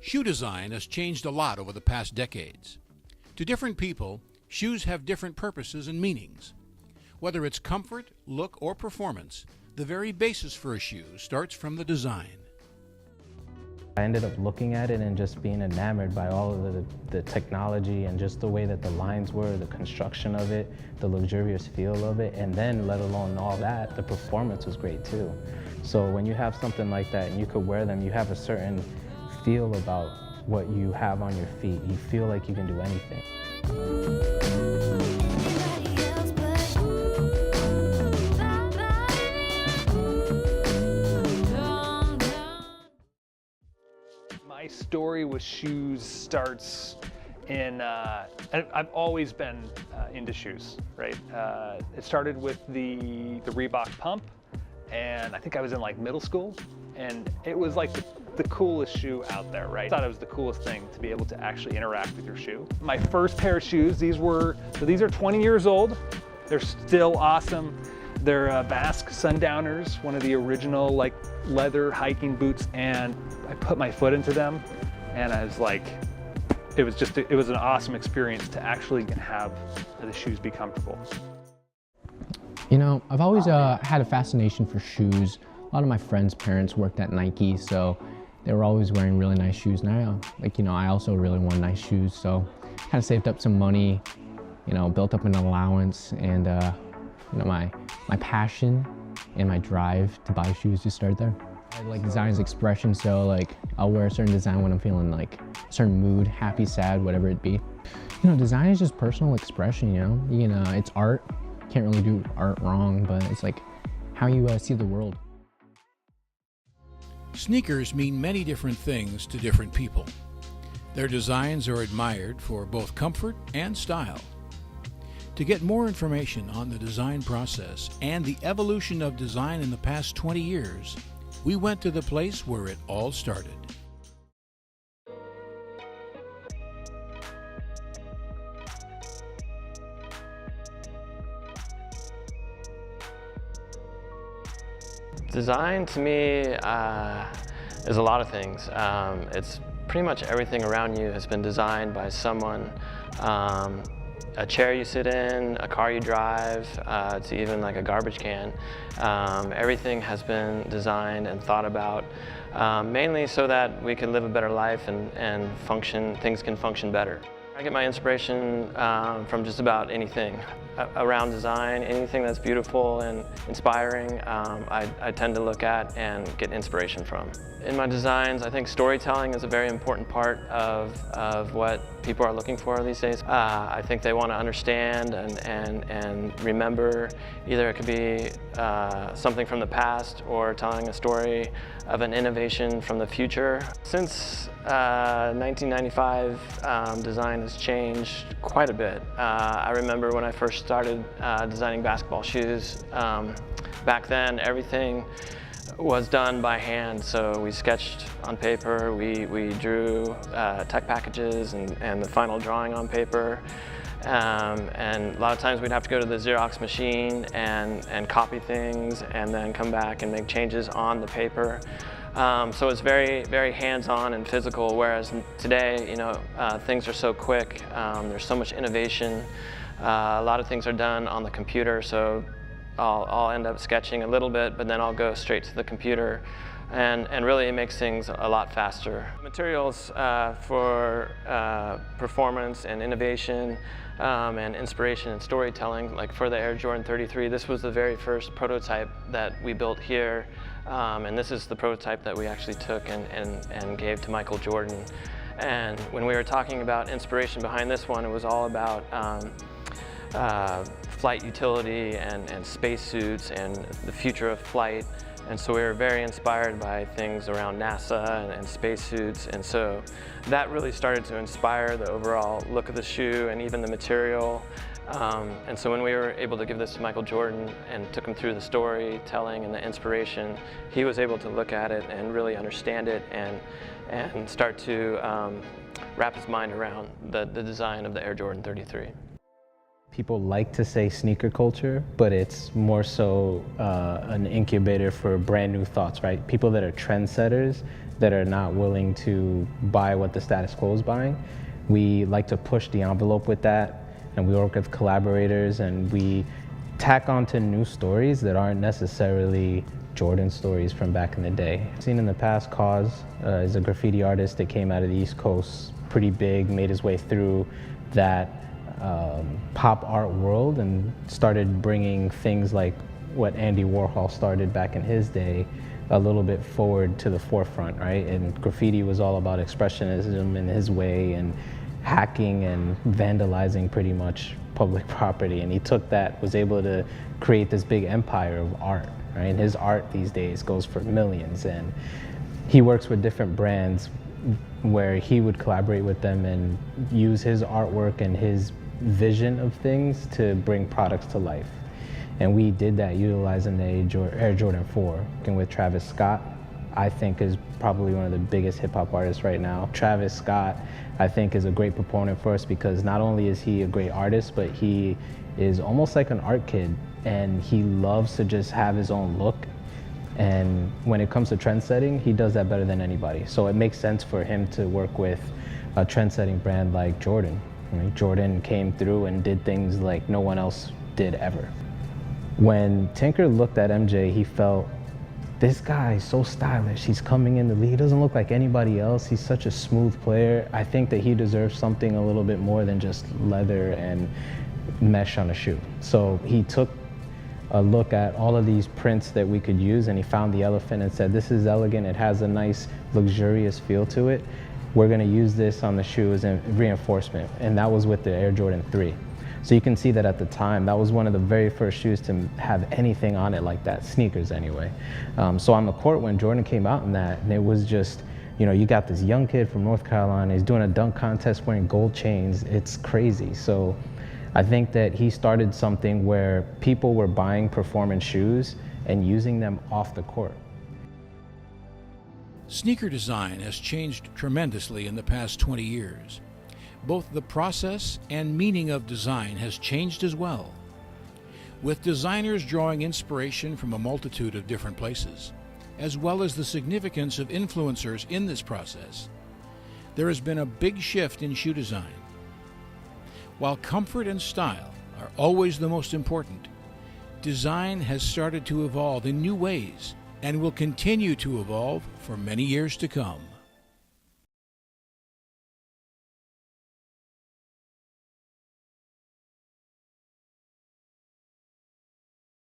Shoe design has changed a lot over the past decades. To different people, shoes have different purposes and meanings. Whether it's comfort, look, or performance, the very basis for a shoe starts from the design. I ended up looking at it and just being enamored by all of the technology and just the way that the lines were, the construction of it, the luxurious feel of it, and then let alone all that, the performance was great too. So when you have something like that and you could wear them, you have a certain feel about what you have on your feet. You feel like you can do anything. My story with shoes starts in, I've always been into shoes, right? It started with the Reebok Pump, and I think I was in like middle school, and it was like the coolest shoe out there, right? I thought it was the coolest thing to be able to actually interact with your shoe. My first pair of shoes, these are 20 years old. They're still awesome. They're Basque Sundowners, one of the original like leather hiking boots, and I put my foot into them, and I was like, it was an awesome experience to actually have the shoes be comfortable. You know, I've always had a fascination for shoes. A lot of my friends' parents worked at Nike, so they were always wearing really nice shoes. And I also really want nice shoes, so kind of saved up some money, built up an allowance, and my passion and my drive to buy shoes just started there. I like design as expression, so like I'll wear a certain design when I'm feeling like a certain mood, happy, sad, whatever it be. Design is just personal expression, it's art. Can't really do art wrong, but it's like how you see the world. Sneakers mean many different things to different people. Their designs are admired for both comfort and style. To get more information on the design process and the evolution of design in the past 20 years, we went to the place where it all started. Design to me is a lot of things. It's pretty much everything around you has been designed by someone. A chair you sit in, a car you drive, to even like a garbage can. Everything has been designed and thought about, mainly so that we can live a better life and things can function better. I get my inspiration from just about anything around design, anything that's beautiful and inspiring. I tend to look at and get inspiration from. In my designs, I think storytelling is a very important part of what people are looking for these days. I think they want to understand and remember. Either it could be something from the past or telling a story of an innovation from the future. Since 1995, design has changed quite a bit. I remember when I first started designing basketball shoes. Back then, everything was done by hand, so we sketched on paper, we drew tech packages and the final drawing on paper. And a lot of times we'd have to go to the Xerox machine and copy things and then come back and make changes on the paper. So it's very, very hands-on and physical, whereas today, things are so quick. There's so much innovation. A lot of things are done on the computer, so I'll end up sketching a little bit, but then I'll go straight to the computer, and really it makes things a lot faster. Materials for performance and innovation and inspiration and storytelling, like for the Air Jordan 33, this was the very first prototype that we built here, and this is the prototype that we actually took and gave to Michael Jordan. And when we were talking about inspiration behind this one, it was all about flight utility and spacesuits and the future of flight. And so we were very inspired by things around NASA and spacesuits. And so that really started to inspire the overall look of the shoe and even the material. And so when we were able to give this to Michael Jordan and took him through the storytelling and the inspiration, he was able to look at it and really understand it and start to wrap his mind around the design of the Air Jordan 33. People like to say sneaker culture, but it's more so an incubator for brand new thoughts, right? People that are trendsetters, that are not willing to buy what the status quo is buying. We like to push the envelope with that, and we work with collaborators, and we tack onto new stories that aren't necessarily Jordan stories from back in the day. I've seen in the past, Cause is a graffiti artist that came out of the East Coast, pretty big, made his way through that pop art world and started bringing things like what Andy Warhol started back in his day a little bit forward to the forefront, right? And graffiti was all about expressionism in his way and hacking and vandalizing pretty much public property. And he took that, was able to create this big empire of art, right? And his art these days goes for millions. And he works with different brands where he would collaborate with them and use his artwork and his vision of things to bring products to life. And we did that utilizing the Air Jordan 4. And with Travis Scott, I think is probably one of the biggest hip hop artists right now. Travis Scott, I think, is a great proponent for us because not only is he a great artist, but he is almost like an art kid, and he loves to just have his own look. And when it comes to trend setting, he does that better than anybody. So it makes sense for him to work with a trend setting brand like Jordan. Right? Jordan came through and did things like no one else did ever. When Tinker looked at MJ, he felt, this guy is so stylish. He's coming in the league. He doesn't look like anybody else. He's such a smooth player. I think that he deserves something a little bit more than just leather and mesh on a shoe. So he took a look at all of these prints that we could use, and he found the elephant and said, this is elegant. It has a nice luxurious feel to it. We're gonna use this on the shoe as a reinforcement. And that was with the Air Jordan 3. So you can see that at the time, that was one of the very first shoes to have anything on it like that, sneakers anyway. So on the court when Jordan came out in that, and it was just, you know, you got this young kid from North Carolina, he's doing a dunk contest wearing gold chains, it's crazy. So I think that he started something where people were buying performance shoes and using them off the court. Sneaker design has changed tremendously in the past 20 years. Both the process and meaning of design has changed as well, with designers drawing inspiration from a multitude of different places, as well as the significance of influencers in this process. There has been a big shift in shoe design. While comfort and style are always the most important, design has started to evolve in new ways and will continue to evolve for many years to come.